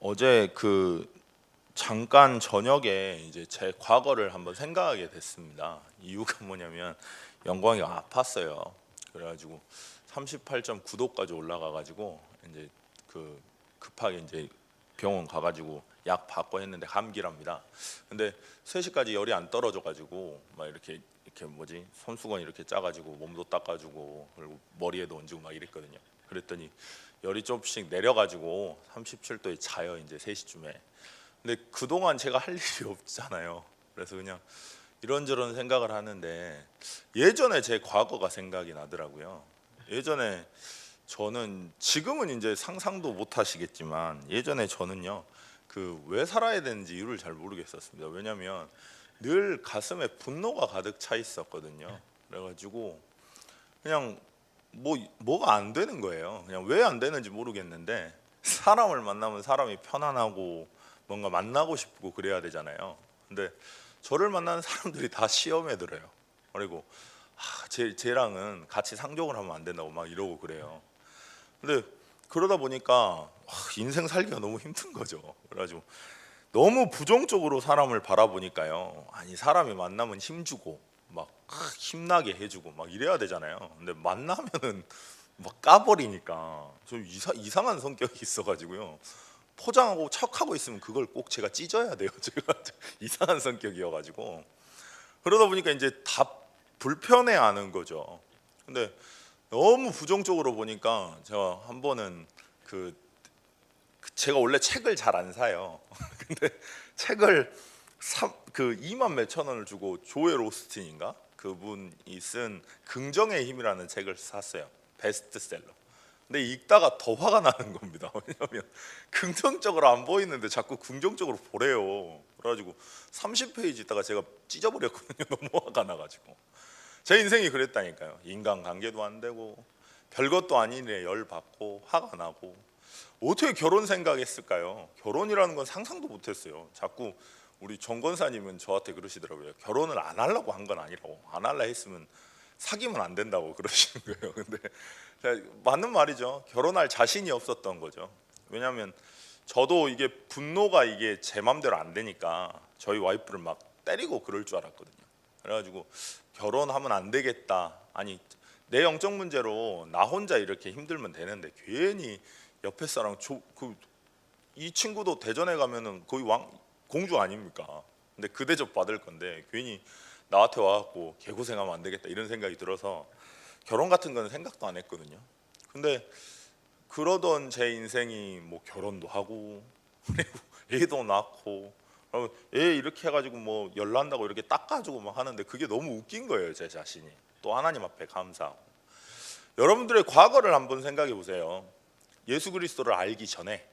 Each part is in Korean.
어제 잠깐 저녁에 이제 제 과거를 한번 생각하게 됐습니다. 이유가 뭐냐면 영광이 아팠어요. 그래가지고 38.9도까지 올라가가지고 이제 급하게 이제 병원 가가지고 약 받고 했는데 감기랍니다. 근데 3시까지 열이 안 떨어져가지고 막 이렇게 뭐지 손수건 이렇게 짜가지고 몸도 닦아주고 그리고 머리에도 얹고 막 이랬거든요. 그랬더니 열이 조금씩 내려가지고 37도에 자요 이제 3시쯤에. 근데 그동안 제가 할 일이 없잖아요. 그래서 그냥 이런저런 생각을 하는데 예전에 제 과거가 생각이 나더라고요. 예전에 저는 지금은 이제 상상도 못 하시겠지만 예전에 저는요 왜 살아야 되는지 이유를 잘 모르겠었습니다. 왜냐하면 늘 가슴에 분노가 가득 차 있었거든요. 그래가지고 그냥 뭐가 안 되는 거예요. 그냥 왜 안 되는지 모르겠는데 사람을 만나면 사람이 편안하고 뭔가 만나고 싶고 그래야 되잖아요. 근데 저를 만나는 사람들이 다 시험에 들어요. 그리고 쟤랑은 같이 상종을 하면 안 된다고 막 이러고 그래요. 근데 그러다 보니까 인생 살기가 너무 힘든 거죠. 그래가지고 너무 부정적으로 사람을 바라보니까요. 아니 사람이 만나면 힘주고 막 힘나게 해주고 막 이래야 되잖아요. 근데 만나면은 막 까버리니까 좀 이상한 성격이 있어가지고요. 포장하고 척하고 있으면 그걸 꼭 제가 찢어야 돼요. 제가 이상한 성격이어가지고 그러다 보니까 이제 다 불편해하는 거죠. 근데 너무 부정적으로 보니까 제가 한 번은 제가 원래 책을 잘 안 사요. 근데 책을 2만 몇천 원을 주고 조엘 오스틴인가 그분이 쓴 긍정의 힘이라는 책을 샀어요. 베스트셀러. 근데 읽다가 더 화가 나는 겁니다. 왜냐하면 긍정적으로 안 보이는데 자꾸 긍정적으로 보래요. 그래가지고 30페이지 있다가 제가 찢어버렸거든요. 너무 화가 나가지고. 제 인생이 그랬다니까요. 인간관계도 안 되고 별것도 아닌 일에 열받고 화가 나고 어떻게 결혼 생각했을까요? 결혼이라는 건 상상도 못했어요. 자꾸 우리 정 권사님은 저한테 그러시더라고요. 결혼을 안 하려고 한 건 아니라고. 안 할라 했으면 사귀면 안 된다고 그러시는 거예요. 근데 맞는 말이죠. 결혼할 자신이 없었던 거죠. 왜냐하면 저도 이게 분노가 이게 제 맘대로 안 되니까 저희 와이프를 막 때리고 그럴 줄 알았거든요. 그래가지고 결혼하면 안 되겠다. 아니 내 영적 문제로 나 혼자 이렇게 힘들면 되는데 괜히 옆에 사람 이 친구도 대전에 가면은 거의 공주 아닙니까? 근데 그 대접 받을 건데 괜히 나한테 와갖고 개고생하면 안 되겠다 이런 생각이 들어서 결혼 같은 건 생각도 안 했거든요. 근데 그러던 제 인생이 뭐 결혼도 하고 그리고 애도 낳고 애 이렇게 해가지고 뭐 열난다고 이렇게 닦아주고 막 하는데 그게 너무 웃긴 거예요. 제 자신이. 또 하나님 앞에 감사하고. 여러분들의 과거를 한번 생각해 보세요. 예수 그리스도를 알기 전에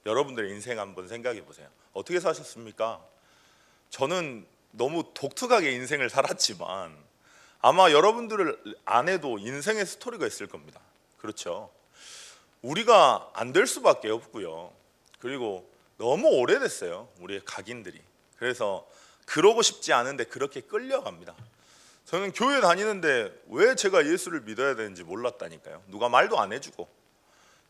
여러분들의 인생 한번 생각해 보세요. 어떻게 사셨습니까? 저는 너무 독특하게 인생을 살았지만 아마 여러분들 안에도 인생의 스토리가 있을 겁니다. 그렇죠? 우리가 안 될 수밖에 없고요. 그리고 너무 오래됐어요. 우리의 각인들이. 그래서 그러고 싶지 않은데 그렇게 끌려갑니다. 저는 교회 다니는데 왜 제가 예수를 믿어야 되는지 몰랐다니까요. 누가 말도 안 해주고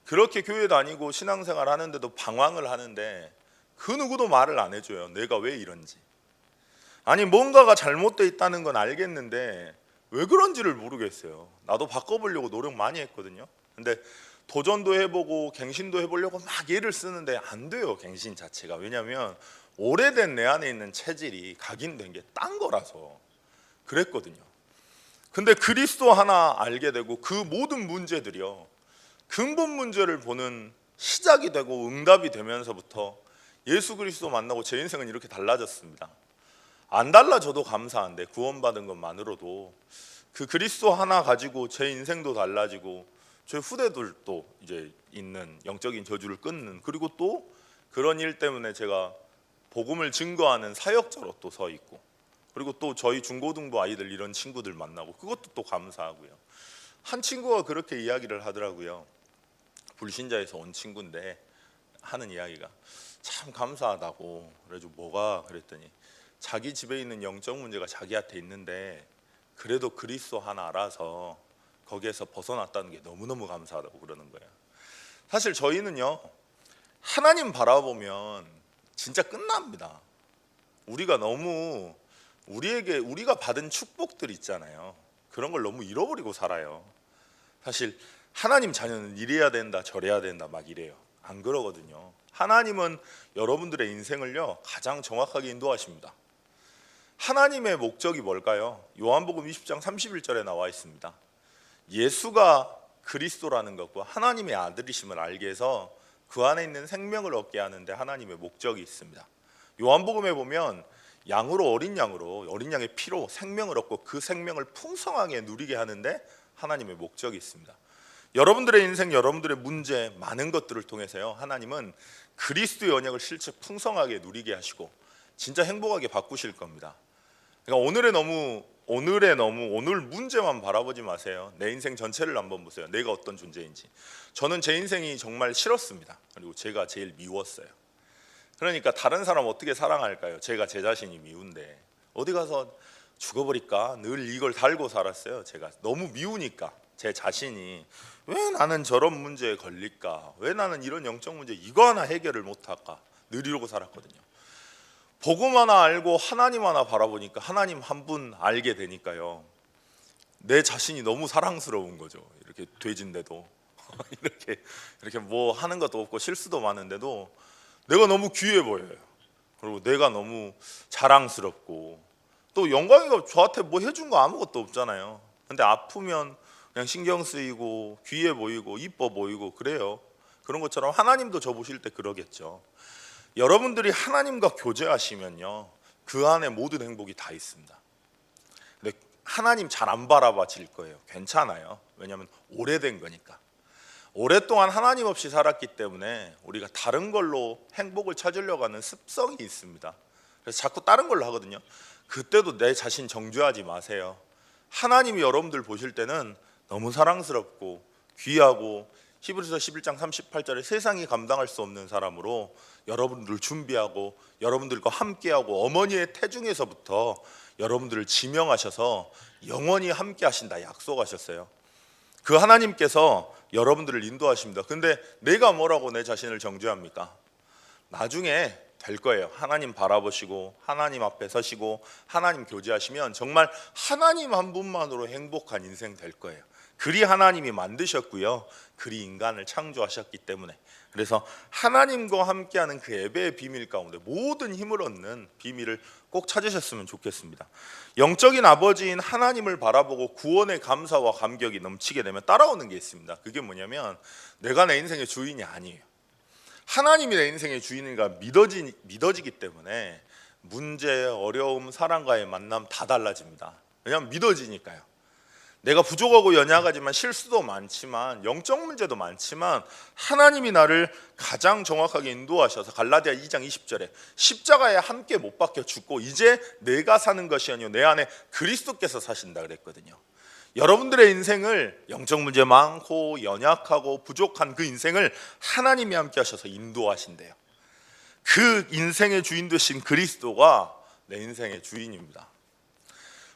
그렇게 교회 다니고 신앙생활 하는데도 방황을 하는데 그 누구도 말을 안 해줘요. 내가 왜 이런지. 아니 뭔가가 잘못되어 있다는 건 알겠는데 왜 그런지를 모르겠어요. 나도 바꿔보려고 노력 많이 했거든요. 근데 도전도 해보고 갱신도 해보려고 막 애를 쓰는데 안 돼요. 갱신 자체가. 왜냐하면 오래된 내 안에 있는 체질이 각인된 게 딴 거라서 그랬거든요. 근데 그리스도 하나 알게 되고 그 모든 문제들이요 근본 문제를 보는 시작이 되고 응답이 되면서부터 예수 그리스도 만나고 제 인생은 이렇게 달라졌습니다. 안 달라져도 감사한데 구원받은 것만으로도 그 그리스도 하나 가지고 제 인생도 달라지고 제 후대들도 이제 있는 영적인 저주를 끊는, 그리고 또 그런 일 때문에 제가 복음을 증거하는 사역자로 또 서 있고, 그리고 또 저희 중고등부 아이들 이런 친구들 만나고 그것도 또 감사하고요. 한 친구가 그렇게 이야기를 하더라고요. 불신자에서 온 친구인데 하는 이야기가 참 감사하다고. 그래가지고 뭐가 그랬더니 자기 집에 있는 영적 문제가 자기한테 있는데 그래도 그리스도 하나 알아서 거기에서 벗어났다는 게 너무너무 감사하다고 그러는 거예요. 사실 저희는요 하나님 바라보면 진짜 끝납니다. 우리가 너무 우리가 받은 축복들 있잖아요. 그런 걸 너무 잃어버리고 살아요. 사실 하나님 자녀는 이래야 된다 저래야 된다 막 이래요. 안 그러거든요. 하나님은 여러분들의 인생을요 가장 정확하게 인도하십니다. 하나님의 목적이 뭘까요? 요한복음 20장 31절에 나와 있습니다. 예수가 그리스도라는 것과 하나님의 아들이심을 알게 해서 그 안에 있는 생명을 얻게 하는데 하나님의 목적이 있습니다. 요한복음에 보면 어린 양의 피로 생명을 얻고 그 생명을 풍성하게 누리게 하는데 하나님의 목적이 있습니다. 여러분들의 인생, 여러분들의 문제, 많은 것들을 통해서요 하나님은 그리스도의 언약을 실제 풍성하게 누리게 하시고 진짜 행복하게 바꾸실 겁니다. 그러니까 오늘 문제만 바라보지 마세요. 내 인생 전체를 한번 보세요. 내가 어떤 존재인지. 저는 제 인생이 정말 싫었습니다. 그리고 제가 제일 미웠어요. 그러니까 다른 사람 어떻게 사랑할까요? 제가 제 자신이 미운데 어디 가서 죽어버릴까? 늘 이걸 달고 살았어요. 제가 너무 미우니까 제 자신이 왜 나는 저런 문제에 걸릴까? 왜 나는 이런 영적 문제 이거 하나 해결을 못할까? 늘 이러고 살았거든요. 복음 하나 알고 하나님 하나 바라보니까 하나님 한 분 알게 되니까요 내 자신이 너무 사랑스러운 거죠. 이렇게 돼진데도 이렇게 뭐 하는 것도 없고 실수도 많은데도 내가 너무 귀해 보여요. 그리고 내가 너무 자랑스럽고 또 영광이가 저한테 뭐 해준 거 아무것도 없잖아요. 근데 아프면 그냥 신경 쓰이고 귀해 보이고 이뻐 보이고 그래요. 그런 것처럼 하나님도 저 보실 때 그러겠죠. 여러분들이 하나님과 교제하시면요 그 안에 모든 행복이 다 있습니다. 근데 하나님 잘 안 바라봐질 거예요. 괜찮아요. 왜냐하면 오래된 거니까. 오랫동안 하나님 없이 살았기 때문에 우리가 다른 걸로 행복을 찾으려고 하는 습성이 있습니다. 그래서 자꾸 다른 걸로 하거든요. 그때도 내 자신 정죄하지 마세요. 하나님이 여러분들 보실 때는 너무 사랑스럽고 귀하고 히브리서 11장 38절에 세상이 감당할 수 없는 사람으로 여러분들을 준비하고 여러분들과 함께하고 어머니의 태중에서부터 여러분들을 지명하셔서 영원히 함께 하신다 약속하셨어요. 그 하나님께서 여러분들을 인도하십니다. 근데 내가 뭐라고 내 자신을 정죄합니까? 나중에 될 거예요. 하나님 바라보시고 하나님 앞에 서시고 하나님 교제하시면 정말 하나님 한 분만으로 행복한 인생 될 거예요. 그리 하나님이 만드셨고요 그리 인간을 창조하셨기 때문에. 그래서 하나님과 함께하는 그 예배의 비밀 가운데 모든 힘을 얻는 비밀을 꼭 찾으셨으면 좋겠습니다. 영적인 아버지인 하나님을 바라보고 구원의 감사와 감격이 넘치게 되면 따라오는 게 있습니다. 그게 뭐냐면 내가 내 인생의 주인이 아니에요. 하나님이 내 인생의 주인이가 믿어지기 때문에 문제, 어려움, 사람과의 만남 다 달라집니다. 왜냐하면 믿어지니까요. 내가 부족하고 연약하지만 실수도 많지만 영적 문제도 많지만 하나님이 나를 가장 정확하게 인도하셔서 갈라디아 2장 20절에 십자가에 함께 못 박혀 죽고 이제 내가 사는 것이 아니요 내 안에 그리스도께서 사신다 그랬거든요. 여러분들의 인생을 영적 문제 많고 연약하고 부족한 그 인생을 하나님이 함께 하셔서 인도하신대요. 그 인생의 주인 되신 그리스도가 내 인생의 주인입니다.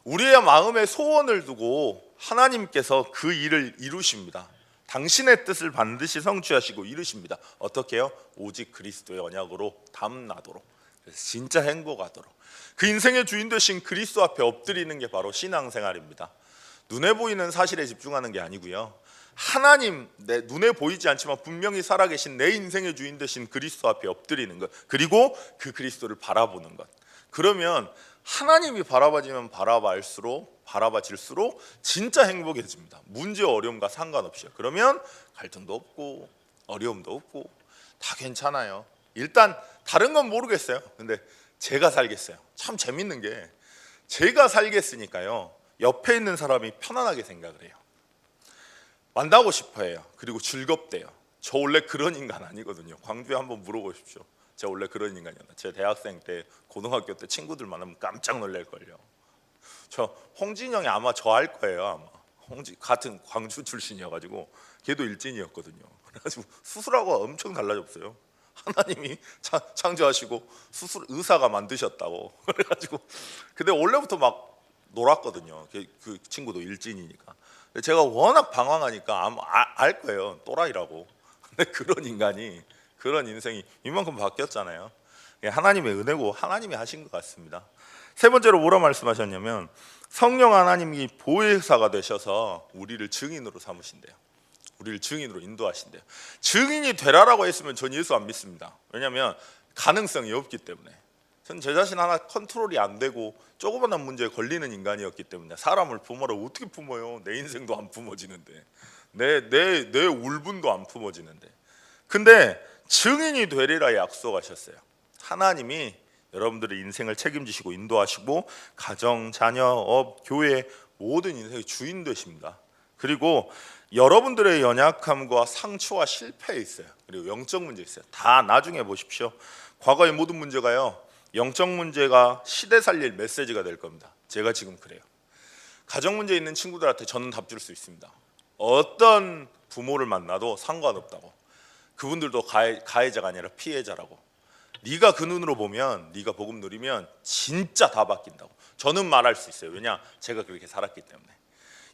우리의 마음에 소원을 두고 하나님께서 그 일을 이루십니다. 당신의 뜻을 반드시 성취하시고 이루십니다. 어떻게요? 오직 그리스도의 언약으로 담나도록, 그래서 진짜 행복하도록. 그 인생의 주인 되신 그리스도 앞에 엎드리는 게 바로 신앙생활입니다. 눈에 보이는 사실에 집중하는 게 아니고요 하나님, 내 눈에 보이지 않지만 분명히 살아계신 내 인생의 주인 되신 그리스도 앞에 엎드리는 것, 그리고 그 그리스도를 바라보는 것. 그러면 하나님이 바라봐질수록 진짜 행복해집니다. 문제 어려움과 상관없이요. 그러면 갈등도 없고 어려움도 없고 다 괜찮아요. 일단 다른 건 모르겠어요. 근데 제가 살겠어요. 참 재밌는 게 제가 살겠으니까요 옆에 있는 사람이 편안하게 생각을 해요. 만나고 싶어해요. 그리고 즐겁대요. 저 원래 그런 인간 아니거든요. 광주에 한번 물어보십시오. 제가 원래 그런 인간이었나. 제 대학생 때 고등학교 때 친구들 만나면 깜짝 놀랄걸요. 저 홍진영이 아마 저 알 거예요. 아마 같은 광주 출신이어가지고 걔도 일진이었거든요. 그래가지고 수술하고 엄청 달라졌어요. 하나님이 창조하시고 의사가 만드셨다고. 그래가지고 근데 원래부터 막 놀았거든요. 그 친구도 일진이니까. 근데 제가 워낙 방황하니까 아마 알 거예요. 또라이라고. 근데 그런 인간이 그런 인생이 이만큼 바뀌었잖아요. 하나님의 은혜고 하나님이 하신 것 같습니다. 세 번째로 뭐라 말씀하셨냐면 성령 하나님이 보혜사가 되셔서 우리를 증인으로 삼으신대요. 우리를 증인으로 인도하신대요. 증인이 되라라고 했으면 전 예수 안 믿습니다. 왜냐하면 가능성이 없기 때문에. 전 제 자신 하나 컨트롤이 안 되고 조그만한 문제에 걸리는 인간이었기 때문에 사람을 품어라 어떻게 품어요? 내 인생도 안 품어지는데 내 울분도 안 품어지는데. 근데 증인이 되리라 약속하셨어요. 하나님이 여러분들의 인생을 책임지시고 인도하시고 가정, 자녀, 업, 교회 모든 인생의 주인 되십니다. 그리고 여러분들의 연약함과 상처와 실패에 있어요. 그리고 영적 문제 있어요. 다 나중에 보십시오. 과거의 모든 문제가요, 영적 문제가 시대 살릴 메시지가 될 겁니다. 제가 지금 그래요. 가정 문제 있는 친구들한테 저는 답 줄 수 있습니다. 어떤 부모를 만나도 상관없다고. 그분들도 가해자가 아니라 피해자라고. 네가 그 눈으로 보면, 네가 복음 누리면 진짜 다 바뀐다고. 저는 말할 수 있어요. 왜냐? 제가 그렇게 살았기 때문에.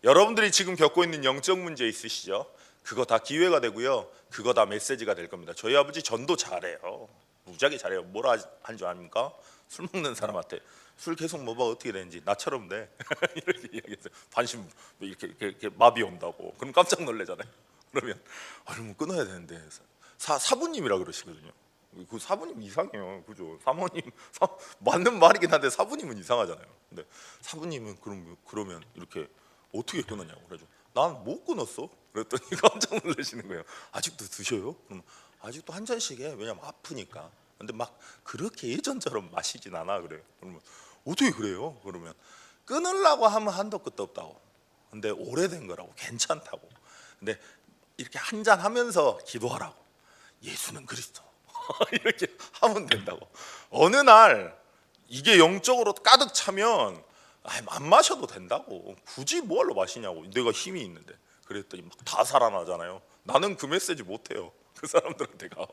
여러분들이 지금 겪고 있는 영적 문제 있으시죠? 그거 다 기회가 되고요. 그거 다 메시지가 될 겁니다. 저희 아버지 전도 잘해요. 무지하게 잘해요. 뭐라 한 줄 아닙니까? 술 먹는 사람한테 술 계속 먹어 어떻게 되는지 나처럼 돼. 이렇게 이야기했어요. 반신 이렇게 마비 온다고. 그럼 깜짝 놀래잖아요. 그러면 그럼 끊어야 되는데 사부님이라 그러시거든요. 그 사부님 이상해요. 그죠? 사모님 맞는 말이긴 한데 사부님은 이상하잖아요. 근데 사부님은 그러면 이렇게 어떻게 끊었냐고. 그래서 난 못 끊었어. 그랬더니 깜짝 놀라시는 거예요. 아직도 드셔요? 그럼 아직도 한 잔씩 해. 왜냐면 아프니까. 근데 막 그렇게 예전처럼 마시진 않아. 그래요. 그러면 어떻게 그래요? 그러면 끊으려고 하면 한도 끝도 없다고. 근데 오래된 거라고 괜찮다고. 근데 이렇게 한 잔 하면서 기도하라고. 예수는 그리스도. 이렇게 하면 된다고. 어느 날 이게 영적으로 가득 차면 안 마셔도 된다고. 굳이 뭐하러 마시냐고. 내가 힘이 있는데. 그랬더니 막 다 살아나잖아요. 나는 그 메시지 못해요. 그 사람들한테가.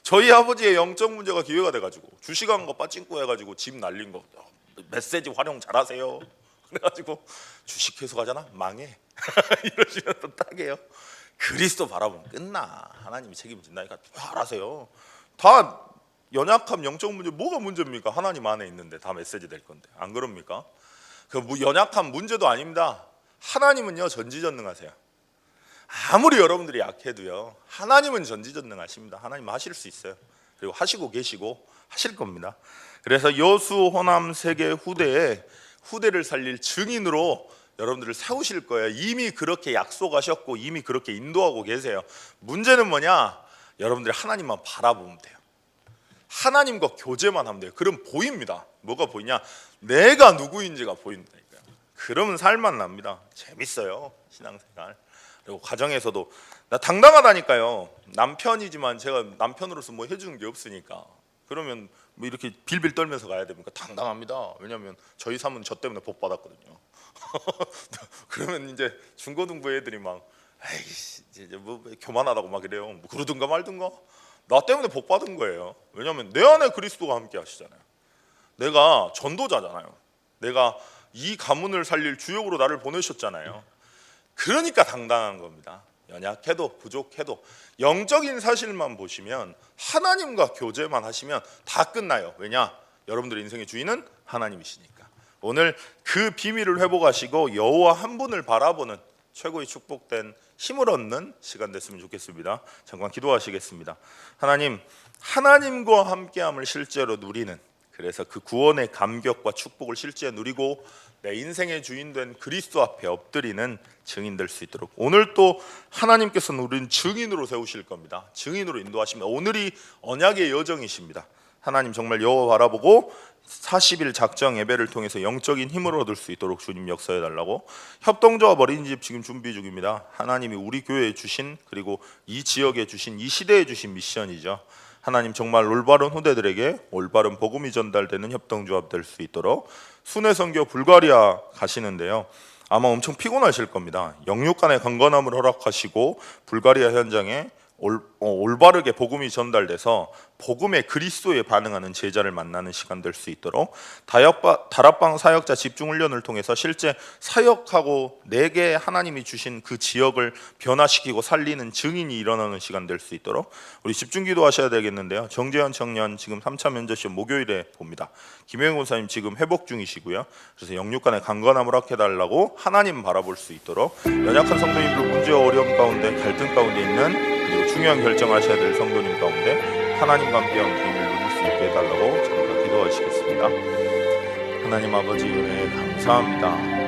저희 아버지의 영적 문제가 기회가 돼가지고 주식한 거 빠찡꾸 해가지고 집 날린 거 메시지 활용 잘하세요. 그래가지고 주식 계속 하잖아. 망해. 이러시면 또 딱이에요. 그리스도 바라보면 끝나. 하나님이 책임진다니까 알아세요. 다 연약함, 영적 문제 뭐가 문제입니까? 하나님 안에 있는데 다 메시지 될 건데 안 그럽니까? 그 연약함 문제도 아닙니다. 하나님은요 전지전능하세요. 아무리 여러분들이 약해도요 하나님은 전지전능하십니다. 하나님 하실 수 있어요. 그리고 하시고 계시고 하실 겁니다. 그래서 여수 호남 세계 후대를 살릴 증인으로 여러분들을 세우실 거예요. 이미 그렇게 약속하셨고 이미 그렇게 인도하고 계세요. 문제는 뭐냐? 여러분들이 하나님만 바라보면 돼요. 하나님과 교제만 하면 돼요. 그럼 보입니다. 뭐가 보이냐? 내가 누구인지가 보인다니까요. 그러면 살만 납니다. 재밌어요. 신앙생활. 그리고 가정에서도 나 당당하다니까요. 남편이지만 제가 남편으로서 뭐 해주는 게 없으니까. 그러면 뭐 이렇게 빌빌 떨면서 가야 됩니까? 당당합니다. 왜냐하면 저희 사모는 저 때문에 복 받았거든요. 그러면 이제 중고등부 애들이 막 에이씨 이제 뭐 교만하다고 막 이래요. 뭐 그러든가 말든가. 나 때문에 복 받은 거예요. 왜냐하면 내 안에 그리스도가 함께 하시잖아요. 내가 전도자잖아요. 내가 이 가문을 살릴 주역으로 나를 보내셨잖아요. 그러니까 당당한 겁니다. 연약해도 부족해도 영적인 사실만 보시면 하나님과 교제만 하시면 다 끝나요. 왜냐? 여러분들의 인생의 주인은 하나님이시니까. 오늘 그 비밀을 회복하시고 여호와 한 분을 바라보는 최고의 축복된 힘을 얻는 시간 됐으면 좋겠습니다. 잠깐 기도하시겠습니다. 하나님, 하나님과 함께함을 실제로 누리는, 그래서 그 구원의 감격과 축복을 실제 누리고 내 인생의 주인 된 그리스도 앞에 엎드리는 증인 될 수 있도록 오늘 또 하나님께서는 우리는 증인으로 세우실 겁니다. 증인으로 인도하십니다. 오늘이 언약의 여정이십니다. 하나님 정말 여호와 바라보고 40일 작정 예배를 통해서 영적인 힘을 얻을 수 있도록 주님 역사해 달라고. 협동조합 어린이집 지금 준비 중입니다. 하나님이 우리 교회에 주신, 그리고 이 지역에 주신, 이 시대에 주신 미션이죠. 하나님 정말 올바른 후대들에게 올바른 복음이 전달되는 협동조합 될 수 있도록. 순회 선교 불가리아 가시는데요, 아마 엄청 피곤하실 겁니다. 영육간의 강건함을 허락하시고 불가리아 현장에 올바르게 복음이 전달돼서 복음의 그리스도에 반응하는 제자를 만나는 시간 될 수 있도록 다락방 사역자 집중 훈련을 통해서 실제 사역하고 내게 하나님이 주신 그 지역을 변화시키고 살리는 증인이 일어나는 시간 될 수 있도록 우리 집중 기도하셔야 되겠는데요. 정재현 청년 지금 3차 면접 시험 목요일에 봅니다. 김영훈 권사님 지금 회복 중이시고요. 그래서 영육간에 강건함을 허락해달라고 하나님 바라볼 수 있도록 연약한 성도님들 문제와 어려움 가운데 갈등 가운데 있는 그리고 중요한 결정하셔야 될 성도님 가운데 하나님과 함께한 비밀을 누릴 수 있게 해달라고 잠깐 기도하시겠습니다. 하나님 아버지 은혜 감사합니다.